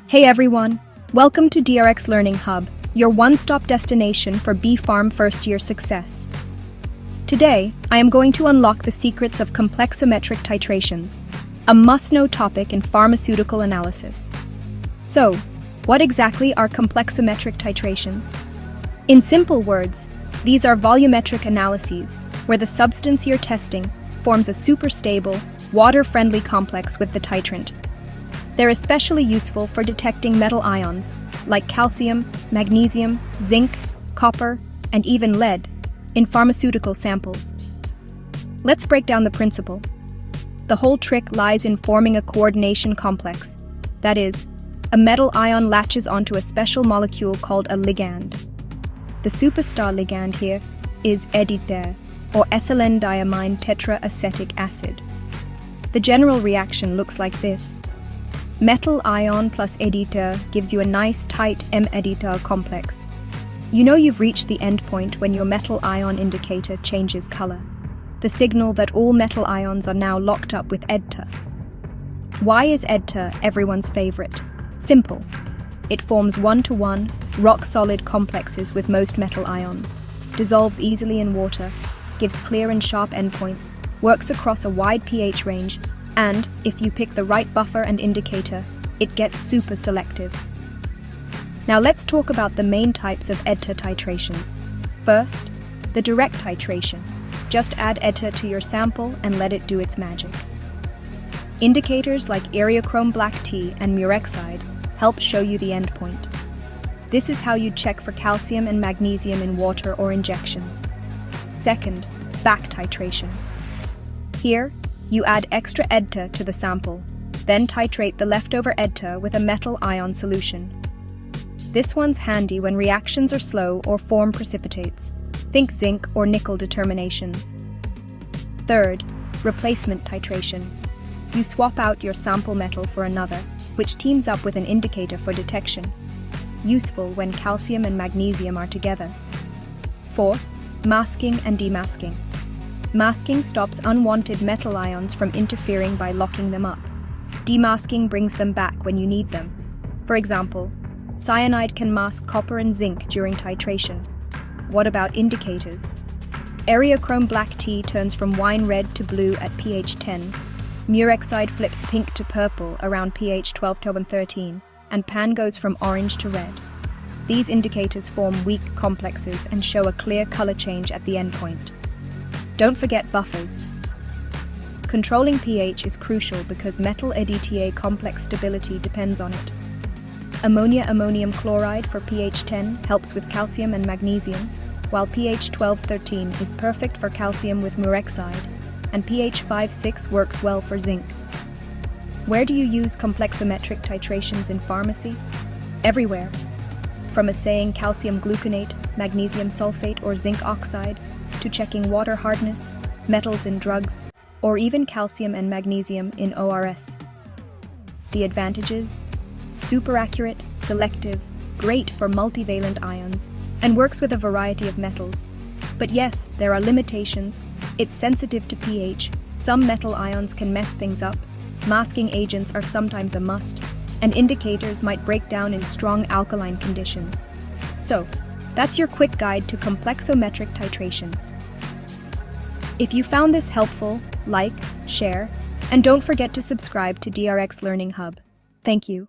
Hey everyone, welcome to DRX Learning Hub, your one-stop destination for B.Pharm first-year success. Today, I am going to unlock the secrets of complexometric titrations, a must-know topic in pharmaceutical analysis. So, what exactly are complexometric titrations? In simple words, these are volumetric analyses where the substance you're testing forms a super-stable, water-friendly complex with the titrant. They're especially useful for detecting metal ions like calcium, magnesium, zinc, copper, and even lead in pharmaceutical samples. Let's break down the principle. The whole trick lies in forming a coordination complex. That is, a metal ion latches onto a special molecule called a ligand. The superstar ligand here is EDTA, or ethylene diamine tetraacetic acid. The general reaction looks like this. Metal ion plus EDTA gives you a nice tight M-EDTA complex. You know you've reached the endpoint when your metal ion indicator changes color, the signal that all metal ions are now locked up with EDTA. Why is EDTA everyone's favorite? Simple. It forms one-to-one, rock-solid complexes with most metal ions, dissolves easily in water, gives clear and sharp endpoints, works across a wide pH range, and, if you pick the right buffer and indicator, it gets super selective. Now let's talk about the main types of EDTA titrations. First, the direct titration. Just add EDTA to your sample and let it do its magic. Indicators like Areochrome black tea and Murexide help show you the endpoint. This is how you check for calcium and magnesium in water or injections. Second, back titration. Here, you add extra EDTA to the sample, then titrate the leftover EDTA with a metal ion solution. This one's handy when reactions are slow or form precipitates. Think zinc or nickel determinations. Third, replacement titration. You swap out your sample metal for another, which teams up with an indicator for detection. Useful when calcium and magnesium are together. Fourth, masking and demasking. Masking stops unwanted metal ions from interfering by locking them up. Demasking brings them back when you need them. For example, cyanide can mask copper and zinc during titration. What about indicators? Areochrome black tea turns from wine red to blue at pH 10. Murexide flips pink to purple around pH 12 to 13, and pan goes from orange to red. These indicators form weak complexes and show a clear color change at the endpoint. Don't forget buffers. Controlling pH is crucial because metal EDTA complex stability depends on it. Ammonia-ammonium chloride for pH 10 helps with calcium and magnesium, while pH 12-13 is perfect for calcium with Murexide, and pH 5-6 works well for zinc. Where do you use complexometric titrations in pharmacy? Everywhere. From assaying calcium gluconate, magnesium sulfate, or zinc oxide, to checking water hardness, metals in drugs, or even calcium and magnesium in ORS. The advantages? Super accurate, selective, great for multivalent ions, and works with a variety of metals. But yes, there are limitations. It's sensitive to pH, some metal ions can mess things up, masking agents are sometimes a must, and indicators might break down in strong alkaline conditions. So, that's your quick guide to complexometric titrations. If you found this helpful, like, share, and don't forget to subscribe to DRX Learning Hub. Thank you.